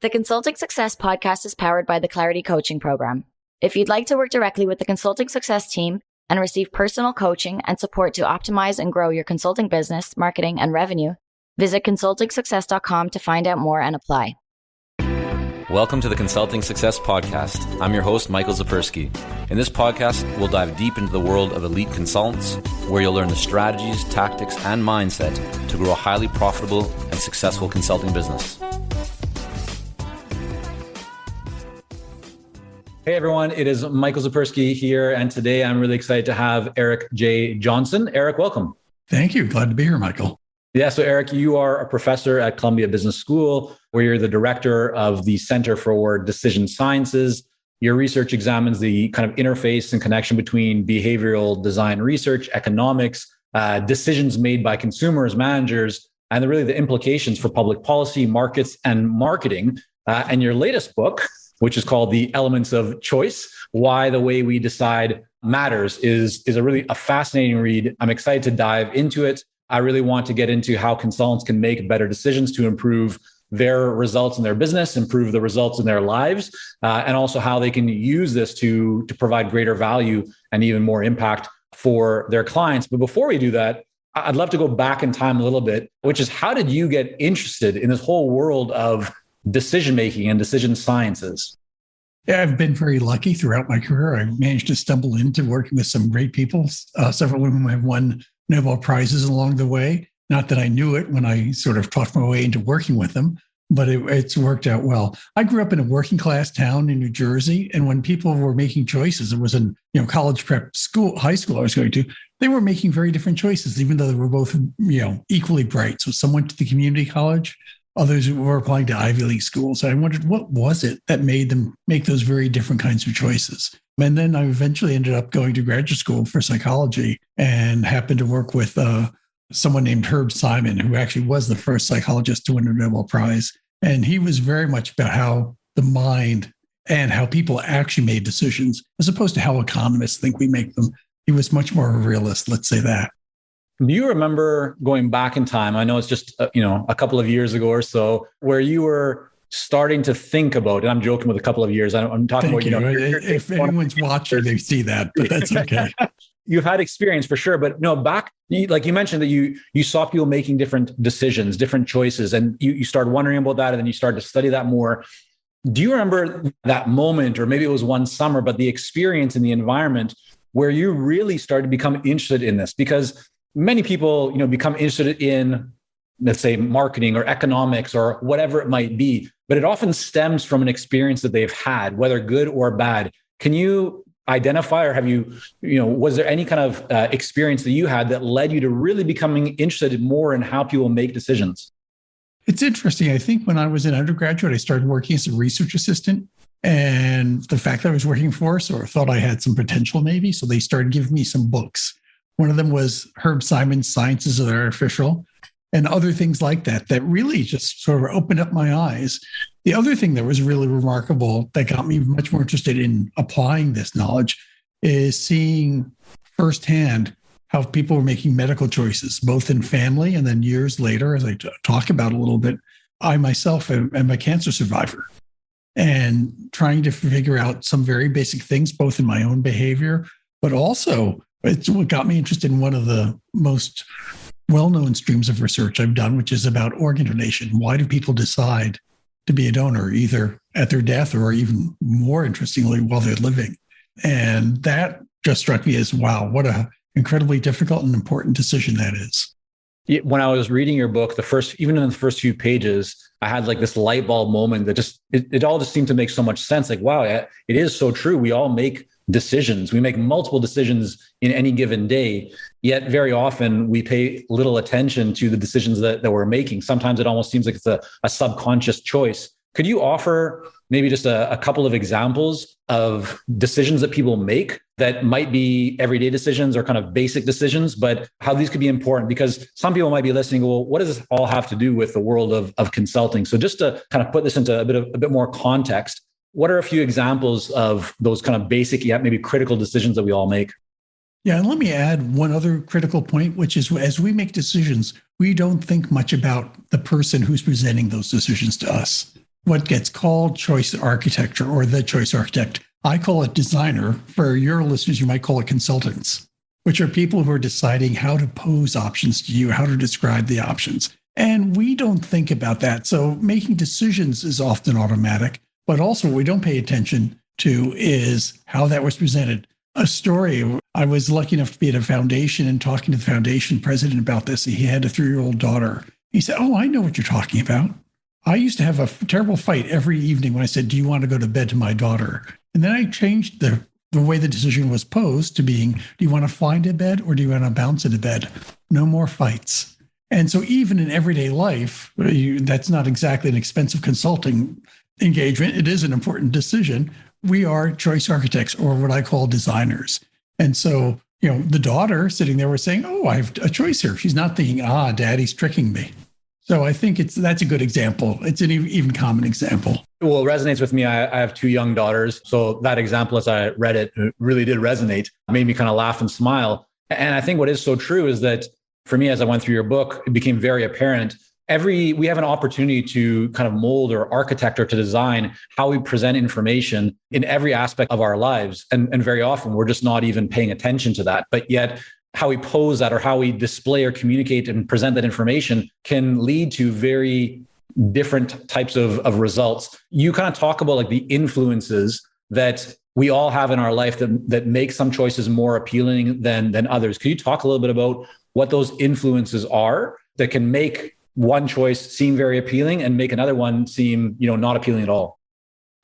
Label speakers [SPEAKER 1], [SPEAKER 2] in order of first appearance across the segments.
[SPEAKER 1] The Consulting Success podcast is powered by the Clarity Coaching Program. If you'd like to work directly with the Consulting Success team and receive personal coaching and support to optimize and grow your consulting business, marketing, and revenue, visit consultingsuccess.com to find out more and apply.
[SPEAKER 2] Welcome to the Consulting Success Podcast. I'm your host, Michael Zapersky. In this podcast, we'll dive deep into the world of elite consultants, where you'll learn the strategies, tactics, and mindset to grow a highly profitable and successful consulting business.
[SPEAKER 3] Hey everyone, it is Michael Zapersky here, and today I'm really excited to have Eric J. Johnson. Eric, welcome.
[SPEAKER 4] Thank you. Glad to be here, Michael.
[SPEAKER 3] Yeah, so Eric, you are a professor at Columbia Business School, where you're the director of the Center for Decision Sciences. Your research examines the kind of interface and connection between behavioral design research, economics, decisions made by consumers, managers, and really the implications for public policy, markets, and marketing. And your latest book, which is called The Elements of Choice, Why the Way We Decide Matters, is a fascinating read. I'm excited to dive into it. I really want to get into how consultants can make better decisions to improve their results in their business, improve the results in their lives, and also how they can use this to provide greater value and even more impact for their clients. But before we do that, I'd love to go back in time a little bit, which is how did you get interested in this whole world of decision-making and decision sciences?
[SPEAKER 4] Yeah, I've been very lucky throughout my career. I managed to stumble into working with some great people, several of whom have won Nobel Prizes along the way. Not that I knew it when I sort of talked my way into working with them, but it's worked out well. I grew up in a working class town in New Jersey, and when people were making choices, it was in college prep school, high school I was going to, they were making very different choices, even though they were both equally bright. So some went to the community college, others were applying to Ivy League schools. I wondered, what was it that made them make those very different kinds of choices? And then I eventually ended up going to graduate school for psychology and happened to work with someone named Herb Simon, who actually was the first psychologist to win a Nobel Prize. And he was very much about how the mind and how people actually made decisions, as opposed to how economists think we make them. He was much more a realist, let's say that.
[SPEAKER 3] Do you remember going back in time? I know it's just a couple of years ago or so, where you were starting to think about, and I'm joking with a couple of years. I'm talking
[SPEAKER 4] Thank
[SPEAKER 3] about,
[SPEAKER 4] you. If anyone's watching, they see that, but that's okay.
[SPEAKER 3] You've had experience for sure, but back, like you mentioned that you saw people making different decisions, different choices, and you started wondering about that, and then you started to study that more. Do you remember that moment, or maybe it was one summer, but the experience in the environment where you really started to become interested in this? Because many people, become interested in, let's say, marketing or economics or whatever it might be, but it often stems from an experience that they've had, whether good or bad. Can you identify, or have you, was there any kind of experience that you had that led you to really becoming interested more in how people make decisions?
[SPEAKER 4] It's interesting. I think when I was an undergraduate, I started working as a research assistant. And the fact that I was working for us, or thought I had some potential maybe, so they started giving me some books. One of them was Herb Simon's Sciences of the Artificial, and other things like that, that really just sort of opened up my eyes. The other thing that was really remarkable that got me much more interested in applying this knowledge is seeing firsthand how people were making medical choices, both in family and then years later, as I talk about a little bit. I myself am a cancer survivor, and trying to figure out some very basic things, both in my own behavior, but also it's what got me interested in one of the most well-known streams of research I've done, which is about organ donation. Why do people decide to be a donor, either at their death or even more interestingly, while they're living? And that just struck me as, wow, what an incredibly difficult and important decision that is.
[SPEAKER 3] When I was reading your book, even in the first few pages, I had like this light bulb moment that it all just seemed to make so much sense. Like, wow, it is so true. We all make decisions. We make multiple decisions in any given day, yet very often we pay little attention to the decisions that we're making. Sometimes it almost seems like it's a subconscious choice. Could you offer maybe just a couple of examples of decisions that people make that might be everyday decisions or kind of basic decisions, but how these could be important? Because some people might be listening, well, what does this all have to do with the world of consulting? So just to kind of put this into a bit more context, what are a few examples of those kind of basic yet maybe critical decisions that we all make?
[SPEAKER 4] Yeah, and let me add one other critical point, which is as we make decisions, we don't think much about the person who's presenting those decisions to us. what gets called choice architecture or the choice architect. I call it designer. For your listeners, you might call it consultants, which are people who are deciding how to pose options to you, how to describe the options. And we don't think about that. So making decisions is often automatic, but also what we don't pay attention to is how that was presented. A story, I was lucky enough to be at a foundation and talking to the foundation president about this. He had a 3-year-old daughter. He said, "Oh, I know what you're talking about. I used to have a terrible fight every evening when I said, 'Do you want to go to bed?' to my daughter." And then I changed the way the decision was posed to being, "Do you want to fly into bed or do you want to bounce into bed?" No more fights. And so even in everyday life, that's not exactly an expensive consulting engagement. It is an important decision. We are choice architects, or what I call designers. And so, the daughter sitting there was saying, "Oh, I have a choice here." She's not thinking, "Daddy's tricking me." So I think that's a good example. It's an even common example.
[SPEAKER 3] Well, it resonates with me. I have 2 young daughters. So that example, as I read it, really did resonate. It made me kind of laugh and smile. And I think what is so true is that for me, as I went through your book, it became very apparent. We have an opportunity to kind of mold or architect or to design how we present information in every aspect of our lives. And very often we're just not even paying attention to that. But yet how we pose that or how we display or communicate and present that information can lead to very different types of results. You kind of talk about like the influences that we all have in our life that make some choices more appealing than others. Could you talk a little bit about what those influences are that can make one choice seem very appealing and make another one seem, not appealing at all?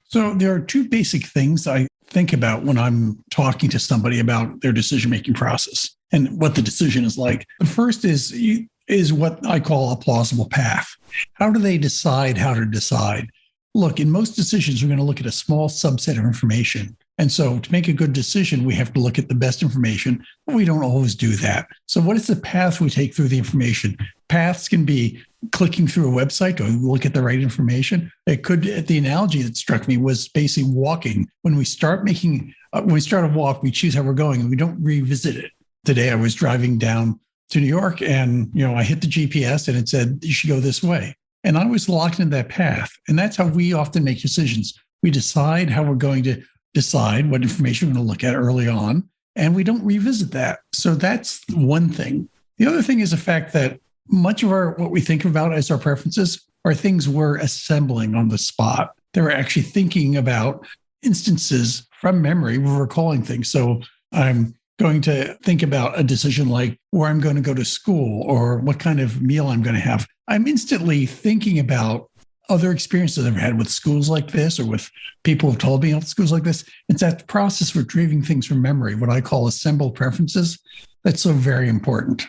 [SPEAKER 4] So there are 2 basic things I think about when I'm talking to somebody about their decision-making process and what the decision is like. The first is what I call a plausible path. How do they decide how to decide? Look, in most decisions, we're going to look at a small subset of information. And so to make a good decision, we have to look at the best information, but we don't always do that. So what is the path we take through the information? Paths can be clicking through a website to look at the right information. The analogy that struck me was basically walking. When we start a walk, we choose how we're going and we don't revisit it. Today, I was driving down to New York and, I hit the GPS and it said, "You should go this way." And I was locked into that path. And that's how we often make decisions. We decide how we're going to decide what information we're going to look at early on, and we don't revisit that. So that's one thing. The other thing is the fact that much of what we think about as our preferences are things we're assembling on the spot. They're actually thinking about instances from memory. We're recalling things. So I'm going to think about a decision like where I'm going to go to school or what kind of meal I'm going to have. I'm instantly thinking about other experiences I've had with schools like this or with people who've told me about schools like this. It's that process of retrieving things from memory, what I call assembled preferences, that's so very important.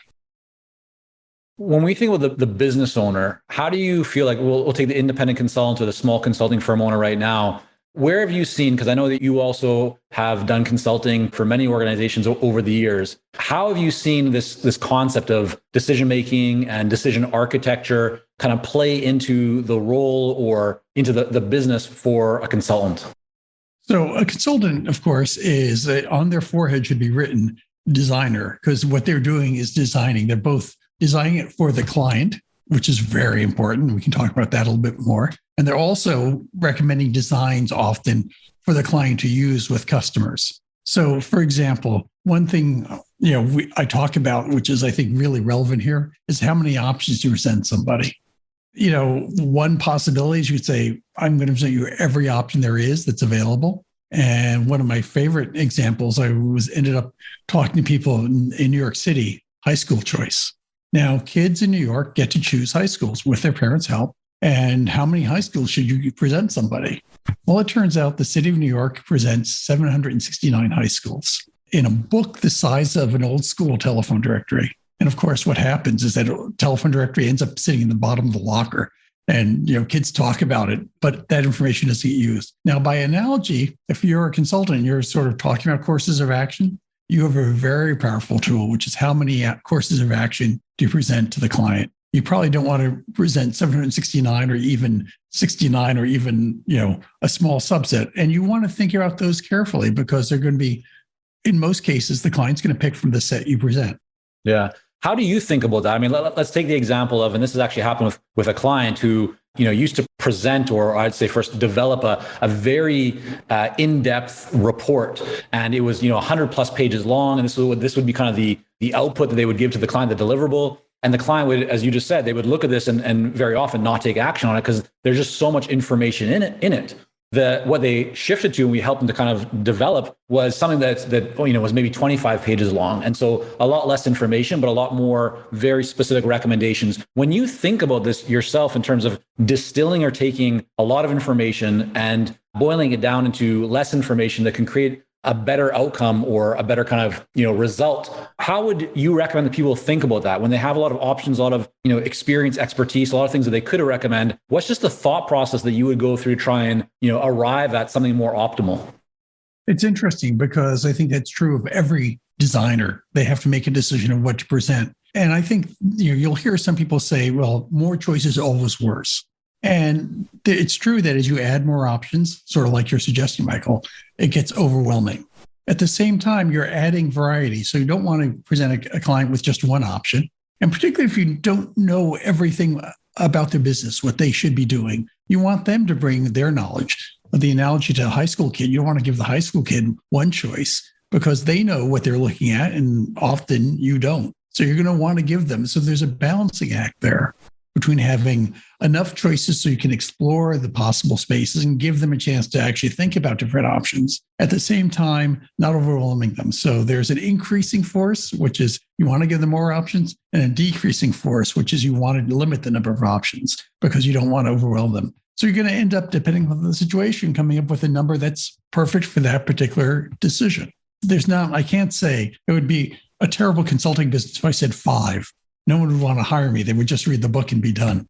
[SPEAKER 3] When we think about the business owner, how do you feel like, we'll take the independent consultant or the small consulting firm owner right now. Where have you seen, because I know that you also have done consulting for many organizations over the years. How have you seen this concept of decision-making and decision architecture kind of play into the role or into the business for a consultant?
[SPEAKER 4] So a consultant, of course, is on their forehead should be written designer, because what they're doing is designing. They're both designing it for the client, which is very important. We can talk about that a little bit more. And they're also recommending designs often for the client to use with customers. So, for example, one thing I talk about, which is I think really relevant here, is how many options do you present somebody? One possibility is you could say, "I'm going to present you every option there is that's available." And one of my favorite examples, I ended up talking to people in New York City, high school choice. Now, kids in New York get to choose high schools with their parents' help. And how many high schools should you present somebody? Well, it turns out the city of New York presents 769 high schools in a book the size of an old school telephone directory. And of course, what happens is that telephone directory ends up sitting in the bottom of the locker. And kids talk about it, but that information doesn't get used. Now, by analogy, if you're a consultant and you're sort of talking about courses of action, you have a very powerful tool, which is how many courses of action do you present to the client? You probably don't want to present 769 or even 69 or even, a small subset. And you want to think about those carefully because they're going to be, in most cases, the client's going to pick from the set you present.
[SPEAKER 3] Yeah. How do you think about that? I mean, let's take the example of, and this has actually happened with a client who, used to present, or I'd say first develop a very in-depth report. And it was, 100 plus pages long. And this would be kind of the output that they would give to the client, the deliverable. And the client would, as you just said, they would look at this and very often not take action on it because there's just so much information in it. What they shifted to and we helped them to kind of develop was something that was maybe 25 pages long. And so a lot less information, but a lot more very specific recommendations. When you think about this yourself in terms of distilling or taking a lot of information and boiling it down into less information that can create a better outcome or a better kind of, result, how would you recommend that people think about that when they have a lot of options, a lot of, experience, expertise, a lot of things that they could recommend? What's just the thought process that you would go through to try and, arrive at something more optimal?
[SPEAKER 4] It's interesting because I think that's true of every designer. They have to make a decision of what to present. And I think you'll hear some people say, well, more choice is always worse. And it's true that as you add more options, sort of like you're suggesting, Michael, it gets overwhelming. At the same time, you're adding variety. So you don't want to present a client with just one option. And particularly if you don't know everything about their business, what they should be doing, you want them to bring their knowledge. The analogy to a high school kid, you don't want to give the high school kid one choice because they know what they're looking at and often you don't. So you're going to want to give them. So there's a balancing act there between having enough choices so you can explore the possible spaces and give them a chance to actually think about different options. At the same time, not overwhelming them. So there's an increasing force, which is you want to give them more options, and a decreasing force, which is you want to limit the number of options because you don't want to overwhelm them. So you're going to end up, depending on the situation, coming up with a number that's perfect for that particular decision. I can't say it would be a terrible consulting business if I said 5. No one would want to hire me. They would just read the book and be done.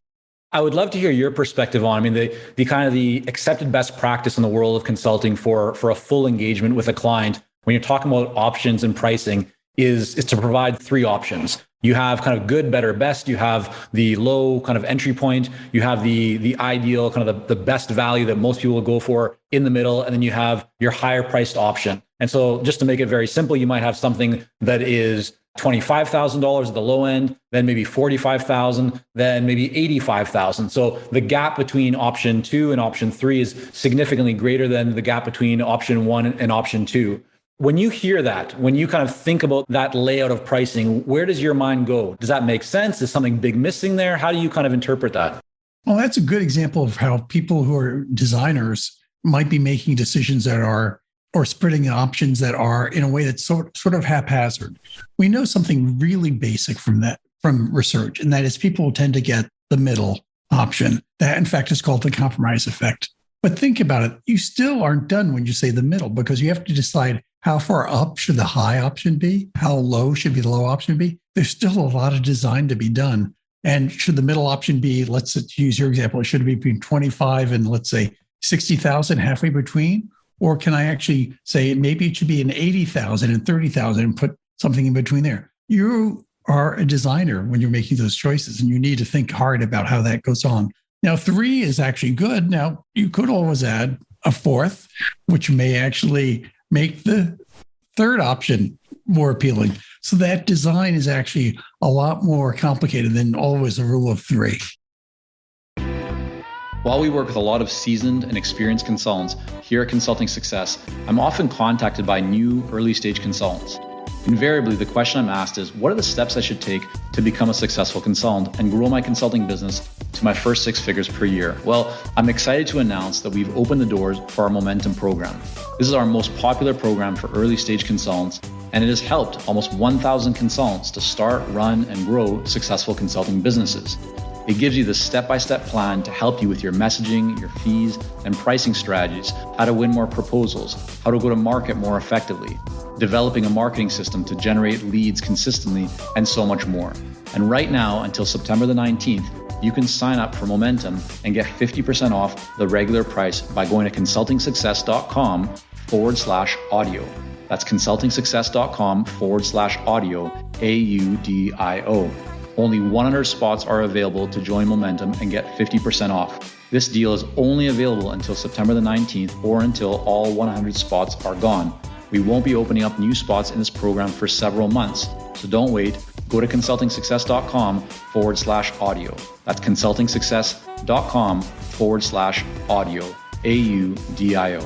[SPEAKER 3] I would love to hear your perspective on, the kind of the accepted best practice in the world of consulting for a full engagement with a client when you're talking about options and pricing is to provide 3 options. You have kind of good, better, best. You have the low kind of entry point. You have the ideal kind of the best value that most people will go for in the middle. And then you have your higher priced option. And so just to make it very simple, you might have something that is $25,000 at the low end, then maybe $45,000, then maybe $85,000. So the gap between option 2 and option 3 is significantly greater than the gap between option 1 and option 2. When you hear that, when you kind of think about that layout of pricing, where does your mind go? Does that make sense? Is something big missing there? How do you kind of interpret that?
[SPEAKER 4] Well, that's a good example of how people who are designers might be making decisions that are or spreading options that are in a way that's sort of haphazard. We know something really basic from research, and that is people tend to get the middle option. That, in fact, is called the compromise effect. But think about it. You still aren't done when you say the middle because you have to decide how far up should the high option be? How low should be the low option be? There's still a lot of design to be done. And should the middle option be, let's use your example, it should be between 25 and let's say 60,000, halfway between? Or can I actually say maybe it should be an 80,000 and 30,000 and put something in between there? You are a designer when you're making those choices, and you need to think hard about how that goes on. Now, 3 is actually good. Now, you could always add a 4th, which may actually make the 3rd option more appealing. So that design is actually a lot more complicated than always a rule of 3.
[SPEAKER 2] While we work with a lot of seasoned and experienced consultants here at Consulting Success, I'm often contacted by new early stage consultants. Invariably, the question I'm asked is, what are the steps I should take to become a successful consultant and grow my consulting business to my first 6 figures per year? Well, I'm excited to announce that we've opened the doors for our Momentum program. This is our most popular program for early stage consultants, and it has helped almost 1,000 consultants to start, run, and grow successful consulting businesses. It gives you the step-by-step plan to help you with your messaging, your fees, and pricing strategies, how to win more proposals, how to go to market more effectively, developing a marketing system to generate leads consistently, and so much more. And right now, until September the 19th, you can sign up for Momentum and get 50% off the regular price by going to consultingsuccess.com/audio. That's consultingsuccess.com/audio, AUDIO. Only 100 spots are available to join Momentum and get 50% off. This deal is only available until September the 19th or until all 100 spots are gone. We won't be opening up new spots in this program for several months, so don't wait.
[SPEAKER 3] go to consultingsuccess.com/audio. That's consultingsuccess.com/audio, AUDIO.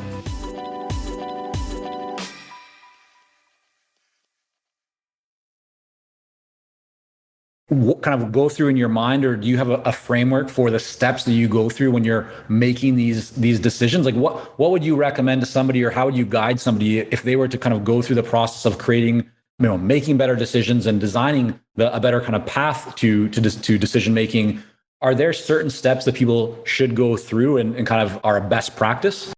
[SPEAKER 3] What kind of go through in your mind, or do you have a framework for the steps that you go through when you're making these decisions? Like what would you recommend to somebody, or how would you guide somebody if they were to kind of go through the process of creating, making better decisions and designing a better kind of path to decision making? Are there certain steps that people should go through and kind of are a best practice?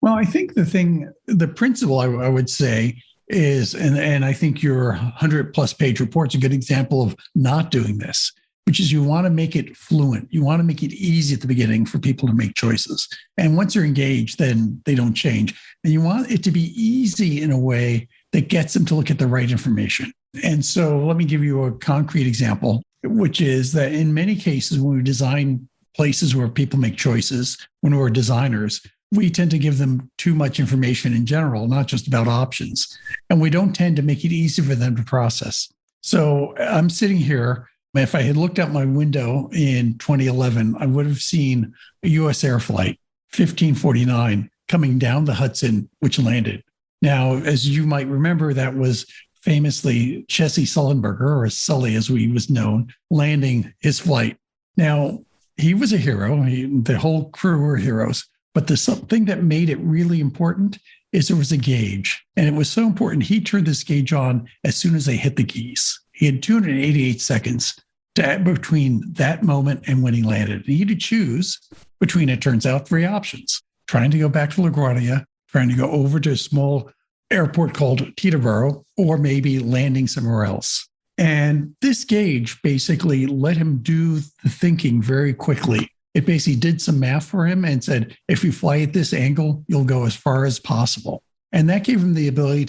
[SPEAKER 4] Well, I think the principle I would say is, and I think your 100+ page report's a good example of not doing this, which is you want to make it fluent. You want to make it easy at the beginning for people to make choices. And once they're engaged, then they don't change. And you want it to be easy in a way that gets them to look at the right information. And so let me give you a concrete example, which is that in many cases, when we design places where people make choices, when we're designers, we tend to give them too much information in general, not just about options. And we don't tend to make it easy for them to process. So I'm sitting here. If I had looked out my window in 2011, I would have seen a US Air Flight 1549 coming down the Hudson, which landed. Now, as you might remember, that was famously Jesse Sullenberger, or Sully as he was known, landing his flight. Now, he was a hero. The whole crew were heroes. But the something that made it really important is there was a gauge. And it was so important, he turned this gauge on as soon as they hit the geese. He had 288 seconds between that moment and when he landed. He had to choose between, it turns out, 3 options: trying to go back to LaGuardia, trying to go over to a small airport called Teterboro, or maybe landing somewhere else. And this gauge basically let him do the thinking very quickly. It basically did some math for him and said, if you fly at this angle, you'll go as far as possible. And that gave him the ability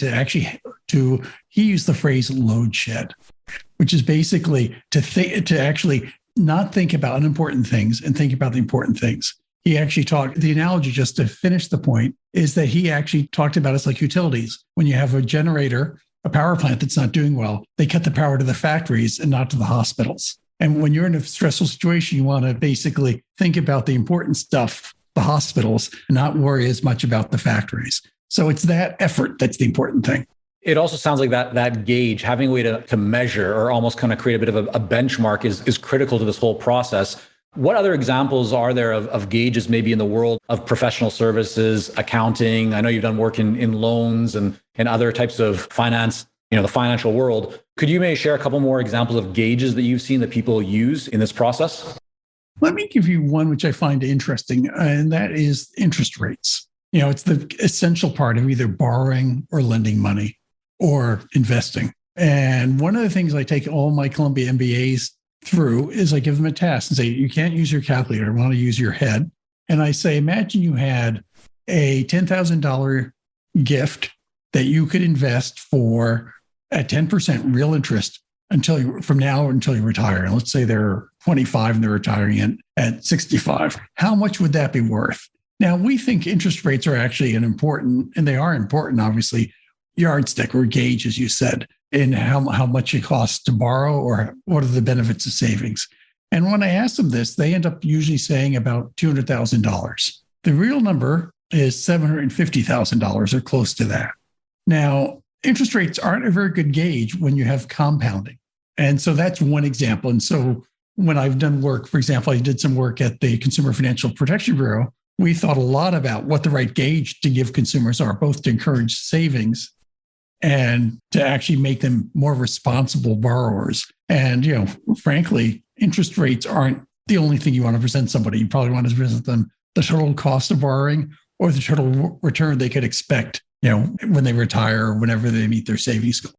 [SPEAKER 4] he used the phrase load shed, which is basically to actually not think about unimportant things and think about the important things. He actually talked, the analogy, just to finish the point, is that he actually talked about it's like utilities. When you have a generator, a power plant that's not doing well, they cut the power to the factories and not to the hospitals. And when you're in a stressful situation, you want to basically think about the important stuff, the hospitals, and not worry as much about the factories. So it's that effort that's the important thing.
[SPEAKER 3] It also sounds like that gauge, having a way to measure or almost kind of create a bit of a benchmark is critical to this whole process. What other examples are there of gauges maybe in the world of professional services, accounting? I know you've done work in loans and other types of finance, the financial world. Could you maybe share a couple more examples of gauges that you've seen that people use in this process?
[SPEAKER 4] Let me give you one which I find interesting, and that is interest rates. It's the essential part of either borrowing or lending money or investing. And one of the things I take all my Columbia MBAs through is I give them a task and say, you can't use your calculator, I want to use your head. And I say, imagine you had a $10,000 gift that you could invest for at 10% real interest from now until you retire. And let's say they're 25 and they're retiring at 65. How much would that be worth? Now, we think interest rates are actually and they are important, obviously, yardstick or gauge, as you said, in how much it costs to borrow or what are the benefits of savings. And when I ask them this, they end up usually saying about $200,000. The real number is $750,000 or close to that. Now, interest rates aren't a very good gauge when you have compounding. And so that's one example. And so when I've done work, for example, I did some work at the Consumer Financial Protection Bureau, we thought a lot about what the right gauge to give consumers are, both to encourage savings and to actually make them more responsible borrowers. And, frankly, interest rates aren't the only thing you want to present somebody. You probably want to present them the total cost of borrowing or the total return they could expect, when they retire or whenever they meet their savings goal.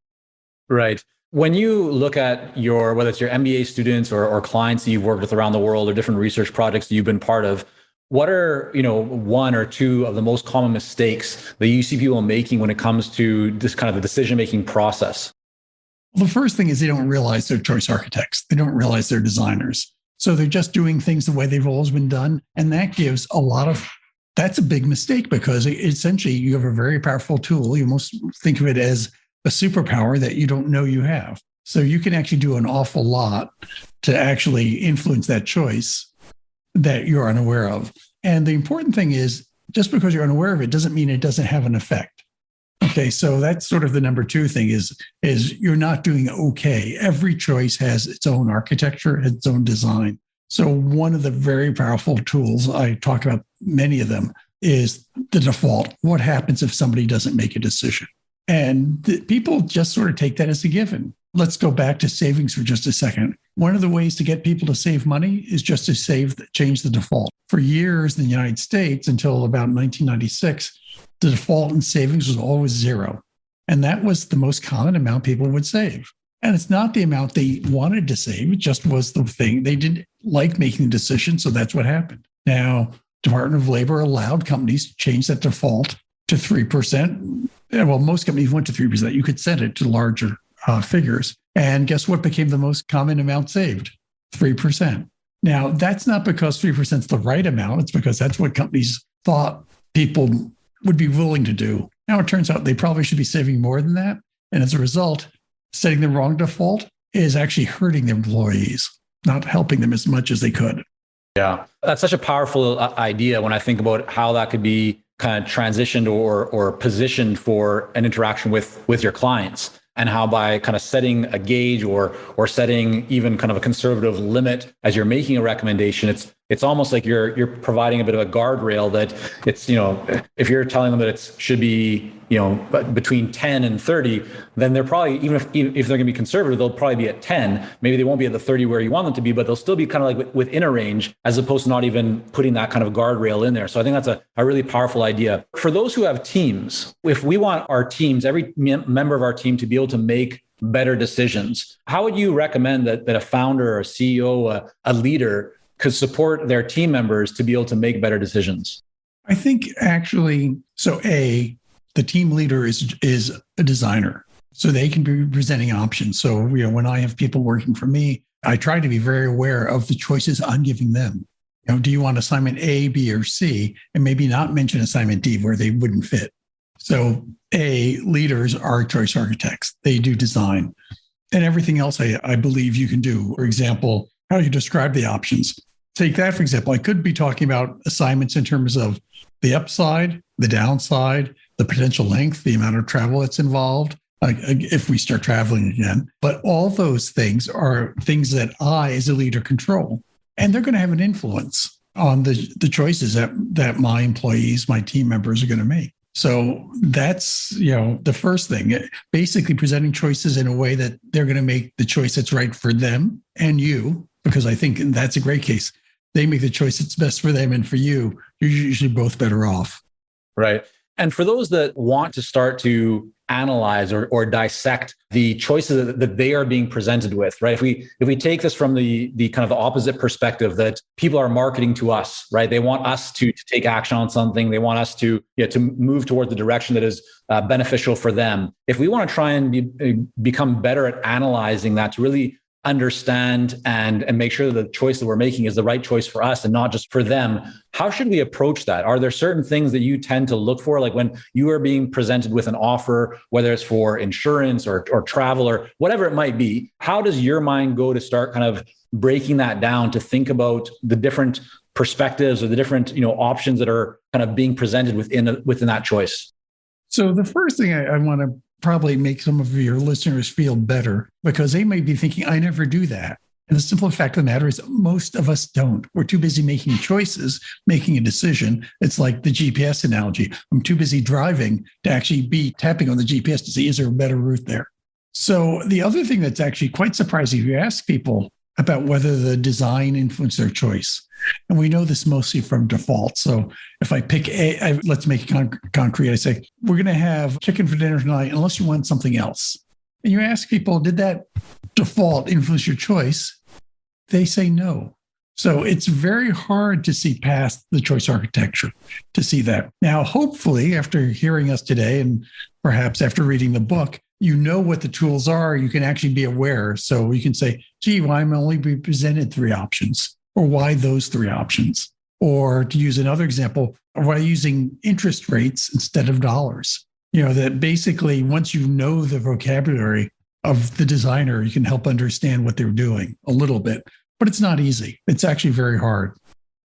[SPEAKER 3] Right. When you look at whether it's your MBA students or clients that you've worked with around the world or different research projects that you've been part of, what are, one or two of the most common mistakes that you see people making when it comes to this kind of the decision-making process?
[SPEAKER 4] Well, the first thing is they don't realize they're choice architects. They don't realize they're designers. So they're just doing things the way they've always been done. And that gives that's a big mistake because essentially you have a very powerful tool. You almost think of it as a superpower that you don't know you have. So you can actually do an awful lot to actually influence that choice that you're unaware of. And the important thing is, just because you're unaware of it doesn't mean it doesn't have an effect. Okay, so that's sort of the number two thing is you're not doing okay. Every choice has its own architecture, its own design. So one of the very powerful tools, I talk about many of them, is the default. What happens if somebody doesn't make a decision? And people just sort of take that as a given. Let's go back to savings for just a second. One of the ways to get people to save money is just to change the default. For years in the United States, until about 1996, the default in savings was always zero. And that was the most common amount people would save. And it's not the amount they wanted to save. It just was the thing. They didn't like making the decision, so that's what happened. Now, Department of Labor allowed companies to change that default to 3%. Well, most companies went to 3%. You could set it to larger figures. And guess what became the most common amount saved? 3%. Now, that's not because 3% is the right amount. It's because that's what companies thought people would be willing to do. Now, it turns out they probably should be saving more than that. And as a result, setting the wrong default is actually hurting their employees, not helping them as much as they could.
[SPEAKER 3] Yeah, that's such a powerful idea when I think about how that could be kind of transitioned or positioned for an interaction with your clients, and how by kind of setting a gauge or setting even kind of a conservative limit as you're making a recommendation, it's almost like you're providing a bit of a guardrail that it's, if you're telling them that it should be, between 10 and 30, then they're probably, even if they're going to be conservative, they'll probably be at 10. Maybe they won't be at the 30 where you want them to be, but they'll still be kind of like within a range, as opposed to not even putting that kind of guardrail in there. So I think that's a really powerful idea. For those who have teams, if we want our teams, every member of our team to be able to make better decisions, how would you recommend that a founder or a CEO, a leader could support their team members to be able to make better decisions?
[SPEAKER 4] I think actually, the team leader is a designer, so they can be presenting options. So, when I have people working for me, I try to be very aware of the choices I'm giving them. Do you want assignment A, B, or C? And maybe not mention assignment D where they wouldn't fit. So leaders are choice architects. They do design. And everything else I believe you can do. For example, how you describe the options. Take that, for example. I could be talking about assignments in terms of the upside, the downside, the potential length, the amount of travel that's involved, if we start traveling again. But all those things are things that I, as a leader, control. And they're going to have an influence on the choices that my employees, my team members are going to make. So that's, the first thing, basically presenting choices in a way that they're going to make the choice that's right for them and you, because I think that's a great case. They make the choice that's best for them and for you, you're usually both better off.
[SPEAKER 3] Right. And for those that want to start to analyze or dissect the choices that they are being presented with, right? If we take this from the kind of the opposite perspective, that people are marketing to us, right? They want us to take action on something. They want us to move toward the direction that is beneficial for them. If we want to try and become better at analyzing that, to really understand and make sure that the choice that we're making is the right choice for us and not just for them, how should we approach that? Are there certain things that you tend to look for? Like when you are being presented with an offer, whether it's for insurance or travel or whatever it might be, how does your mind go to start kind of breaking that down to think about the different perspectives or the different options that are kind of being presented within that choice?
[SPEAKER 4] So the first thing I want to probably make some of your listeners feel better, because they may be thinking, I never do that. And the simple fact of the matter is most of us don't. We're too busy making choices, making a decision. It's like the GPS analogy. I'm too busy driving to actually be tapping on the GPS to see, is there a better route there? So the other thing that's actually quite surprising, if you ask people about whether the design influenced their choice. And we know this mostly from default. So if I pick let's make it concrete. I say, we're going to have chicken for dinner tonight, unless you want something else. And you ask people, did that default influence your choice? They say no. So it's very hard to see past the choice architecture to see that. Now, hopefully, after hearing us today, and perhaps after reading the book, you know what the tools are. You can actually be aware. So you can say, gee, well, I'm only be presented 3 options, or why those 3 options? Or to use another example, why using interest rates instead of dollars? That basically, once you know the vocabulary of the designer, you can help understand what they're doing a little bit, but it's not easy. It's actually very hard.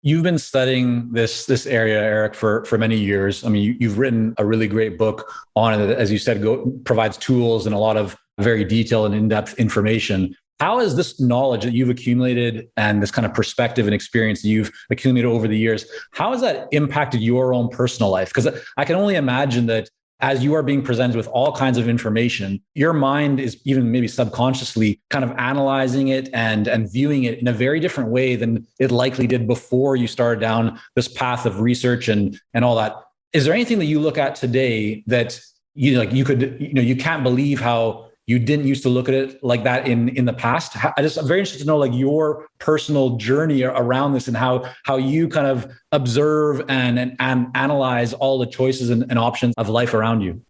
[SPEAKER 3] You've been studying this area, Eric, for many years. I mean, you've written a really great book on it, as you said, provides tools and a lot of very detailed and in-depth information. How has this knowledge that you've accumulated and this kind of perspective and experience that you've accumulated over the years, how has that impacted your own personal life? Because I can only imagine that as you are being presented with all kinds of information, your mind is even maybe subconsciously kind of analyzing it and viewing it in a very different way than it likely did before you started down this path of research and all that. Is there anything that you look at today that you can't believe how you didn't used to look at it like that in the past? I'm very interested to know your personal journey around this and how you kind of observe and analyze all the choices and options of life around you.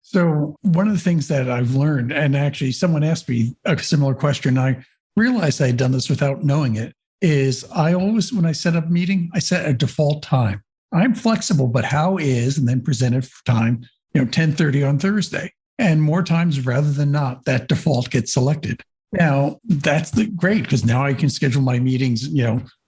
[SPEAKER 4] So one of the things that I've learned, and actually someone asked me a similar question, I realized I had done this without knowing it, is I always, when I set up a meeting, I set a default time. I'm flexible, but how is, and then presented for time, 10:30 on Thursday. And more times rather than not, that default gets selected. Now, that's great because now I can schedule my meetings,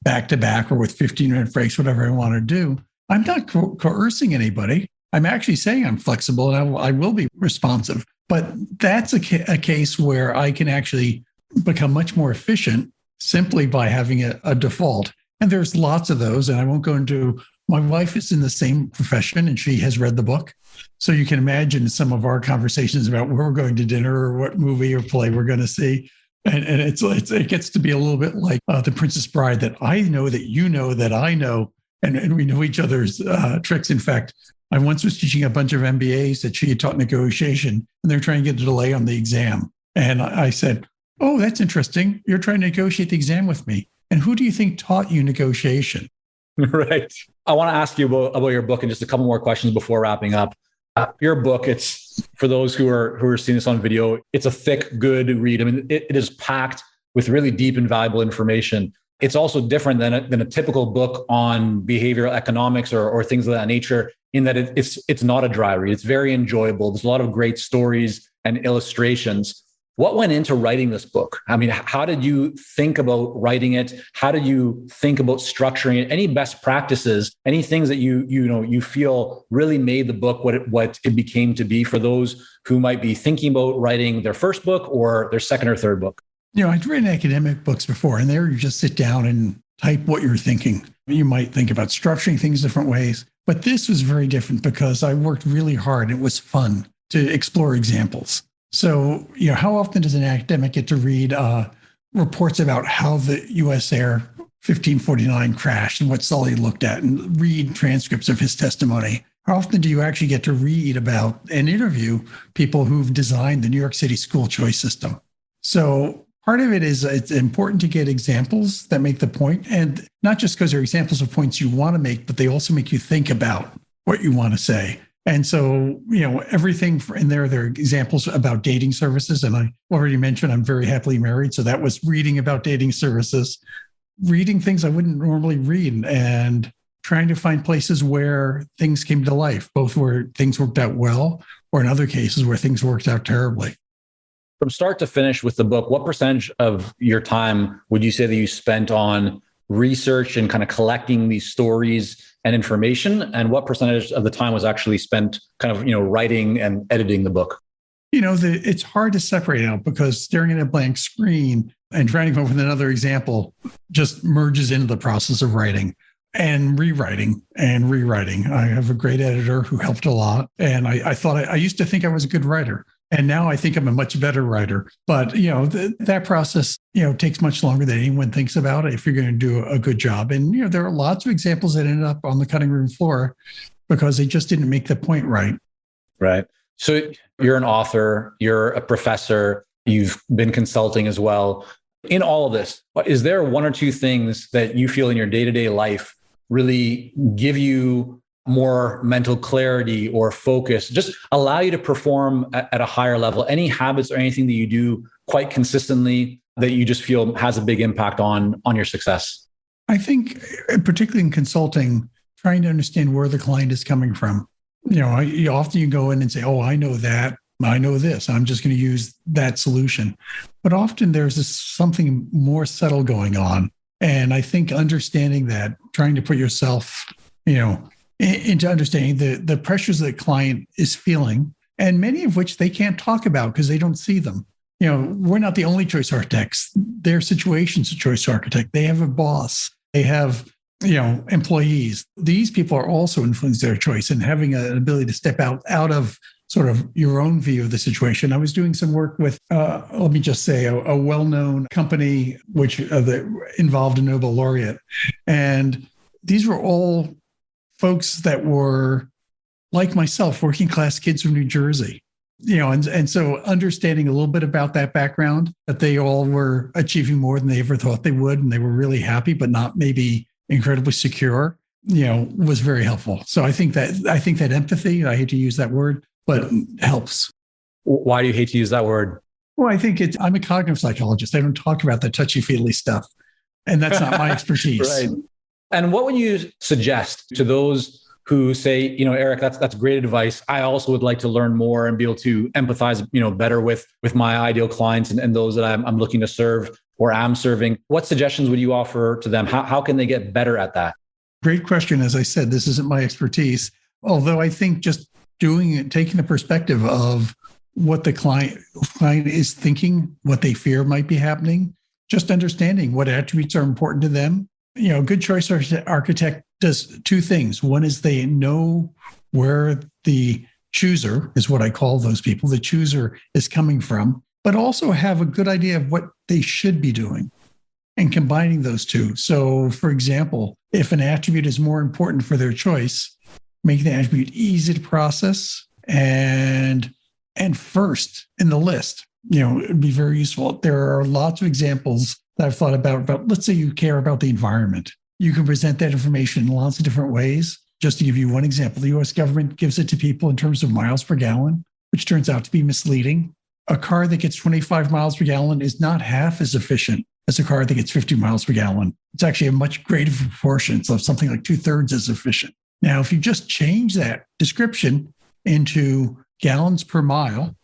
[SPEAKER 4] back to back or with 15-minute breaks, whatever I want to do. I'm not coercing anybody. I'm actually saying I'm flexible and I will be responsive. But that's a case where I can actually become much more efficient simply by having a default. And there's lots of those. And I won't go into, my wife is in the same profession and she has read the book. So you can imagine some of our conversations about where we're going to dinner or what movie or play we're going to see. And it gets to be a little bit like The Princess Bride, that I know that you know that I know, and we know each other's tricks. In fact, I once was teaching a bunch of MBAs that she had taught negotiation, and they're trying to get a delay on the exam. And I said, "Oh, that's interesting. You're trying to negotiate the exam with me. And who do you think taught you negotiation?"
[SPEAKER 3] Right. I want to ask you about your book and just a couple more questions before wrapping up. Your book, it's for those who are seeing this on video, it's a thick, good read. I mean, it is packed with really deep and valuable information. It's also different than a typical book on behavioral economics or things of that nature, in that it's not a dry read. It's very enjoyable. There's a lot of great stories and illustrations. What went into writing this book? I mean, how did you think about writing it? How did you think about structuring it? Any best practices, any things that you feel really made the book what it became to be for those who might be thinking about writing their first book or their second or third book?
[SPEAKER 4] I'd written academic books before, and there you just sit down and type what you're thinking. You might think about structuring things different ways, but this was very different because I worked really hard. It was fun to explore examples. So, how often does an academic get to read reports about how the U.S. Air 1549 crashed and what Sully looked at, and read transcripts of his testimony? How often do you actually get to read about and interview people who've designed the New York City school choice system? So part of it is it's important to get examples that make the point, and not just because they're examples of points you want to make, but they also make you think about what you want to say. And so, everything in there are examples about dating services. And I already mentioned I'm very happily married. So that was reading about dating services, reading things I wouldn't normally read, and trying to find places where things came to life, both where things worked out well or in other cases where things worked out terribly.
[SPEAKER 3] From start to finish with the book, what percentage of your time would you say that you spent on research and kind of collecting these stories and information, and what percentage of the time was actually spent kind of, writing and editing the book?
[SPEAKER 4] It's hard to separate out because staring at a blank screen and trying to come up with another example just merges into the process of writing and rewriting and rewriting. I have a great editor who helped a lot. And I used to think I was a good writer. And now I think I'm a much better writer. But, that process, takes much longer than anyone thinks about it if you're going to do a good job. And, there are lots of examples that ended up on the cutting room floor because they just didn't make the point right.
[SPEAKER 3] Right. So you're an author, you're a professor, you've been consulting as well. In all of this, is there one or two things that you feel in your day-to-day life really give you more mental clarity or focus, just allow you to perform at a higher level? Any habits or anything that you do quite consistently that you just feel has a big impact on your success?
[SPEAKER 4] I think, particularly in consulting, trying to understand where the client is coming from. Often you go in and say, "Oh, I know that," I know this. I'm just going to use that solution. But often there's something more subtle going on. And I think understanding that, trying to put yourself, into understanding the pressures that client is feeling, and many of which they can't talk about because they don't see them. We're not the only choice architects. Their situation's a choice architect. They have a boss. They have, employees. These people are also influencing their choice, and having an ability to step out of sort of your own view of the situation. I was doing some work with, let me just say, a well-known company which that involved a Nobel laureate. And these were all folks that were, like myself, working class kids from New Jersey. And so understanding a little bit about that background, that they all were achieving more than they ever thought they would, and they were really happy, but not maybe incredibly secure, was very helpful. So I think that empathy, I hate to use that word, but helps.
[SPEAKER 3] Why do you hate to use that word?
[SPEAKER 4] Well, I think I'm a cognitive psychologist. I don't talk about the touchy-feely stuff, and that's not my expertise.
[SPEAKER 3] Right. And what would you suggest to those who say, Eric, that's great advice. I also would like to learn more and be able to empathize, better with my ideal clients and those that I'm looking to serve or am serving. What suggestions would you offer to them? How can they get better at that?
[SPEAKER 4] Great question. As I said, this isn't my expertise. Although I think just doing it, taking the perspective of what the client is thinking, what they fear might be happening, just understanding what attributes are important to them. A good choice architect does two things. One is they know where the chooser is, what I call those people, the chooser is coming from, but also have a good idea of what they should be doing and combining those two. So, for example, if an attribute is more important for their choice, make the attribute easy to process and first in the list. It would be very useful. There are lots of examples that I've thought about, let's say you care about the environment. You can present that information in lots of different ways. Just to give you one example, the US government gives it to people in terms of miles per gallon, which turns out to be misleading. A car that gets 25 miles per gallon is not half as efficient as a car that gets 50 miles per gallon. It's actually a much greater proportion, so something like 2/3 as efficient. Now, if you just change that description into gallons per mile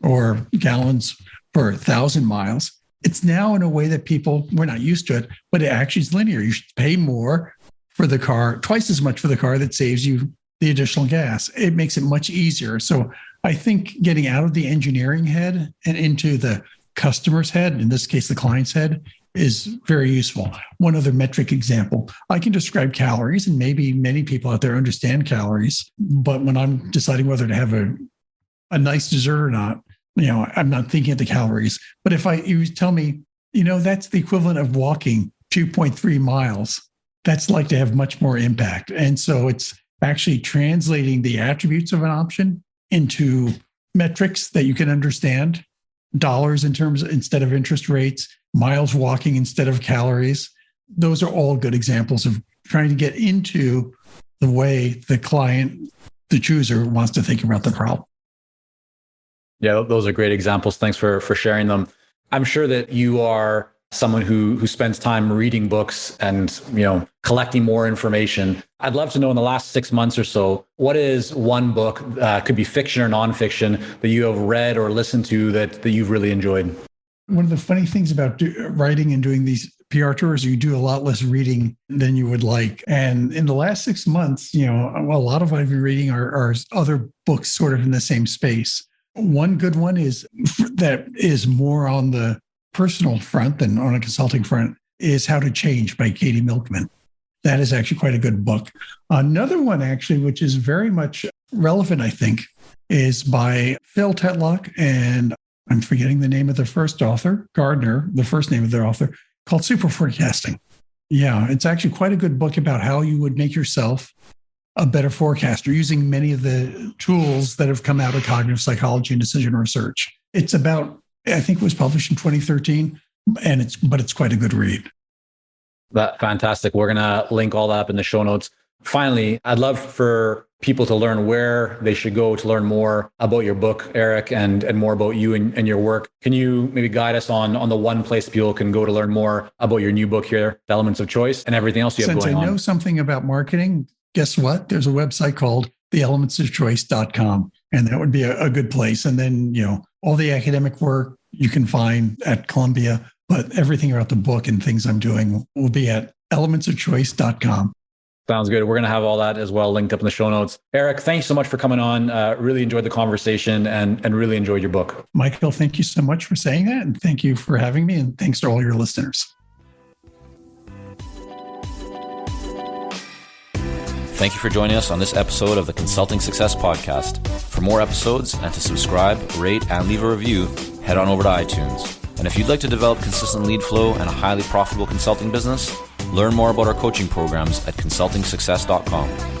[SPEAKER 4] or gallons per 1,000 miles, it's now in a way that we're not used to it, but it actually is linear. You should pay more for the car, twice as much for the car that saves you the additional gas. It makes it much easier. So I think getting out of the engineering head and into the customer's head, in this case, the client's head, is very useful. One other metric example, I can describe calories, and maybe many people out there understand calories, but when I'm deciding whether to have a nice dessert or not, I'm not thinking of the calories. But if you tell me, that's the equivalent of walking 2.3 miles, that's like to have much more impact. And so it's actually translating the attributes of an option into metrics that you can understand, dollars instead of interest rates, miles walking instead of calories. Those are all good examples of trying to get into the way the client, the chooser, wants to think about the problem.
[SPEAKER 3] Yeah, those are great examples. Thanks for sharing them. I'm sure that you are someone who spends time reading books and, collecting more information. I'd love to know in the last 6 months or so, what is one book, could be fiction or nonfiction, that you have read or listened to that you've really enjoyed?
[SPEAKER 4] One of the funny things about writing and doing these PR tours, you do a lot less reading than you would like. And in the last 6 months, a lot of what I've been reading are other books sort of in the same space. One good one that is more on the personal front than on a consulting front is How to Change by Katie Milkman. That is actually quite a good book. Another one, actually, which is very much relevant, I think, is by Phil Tetlock, and I'm forgetting the name of the first author, Gardner, the first name of their author, called Super Forecasting. Yeah, it's actually quite a good book about how you would make yourself a better forecaster using many of the tools that have come out of cognitive psychology and decision research. It's about, I think it was published in 2013, but it's quite a good read.
[SPEAKER 3] That's fantastic. We're going to link all that up in the show notes. Finally, I'd love for people to learn where they should go to learn more about your book, Eric, and more about you and your work. Can you maybe guide us on the one place people can go to learn more about your new book here, The Elements of Choice, and everything else you have going on?
[SPEAKER 4] Since I know something about marketing, guess what? There's a website called theelementsofchoice.com. And that would be a good place. And then, all the academic work you can find at Columbia, but everything about the book and things I'm doing will be at elementsofchoice.com.
[SPEAKER 3] Sounds good. We're going to have all that as well linked up in the show notes. Eric, thanks so much for coming on. Really enjoyed the conversation and really enjoyed your book.
[SPEAKER 4] Michael, thank you so much for saying that. And thank you for having me. And thanks to all your listeners.
[SPEAKER 2] Thank you for joining us on this episode of the Consulting Success Podcast. For more episodes and to subscribe, rate, and leave a review, head on over to iTunes. And if you'd like to develop consistent lead flow and a highly profitable consulting business, learn more about our coaching programs at consultingsuccess.com.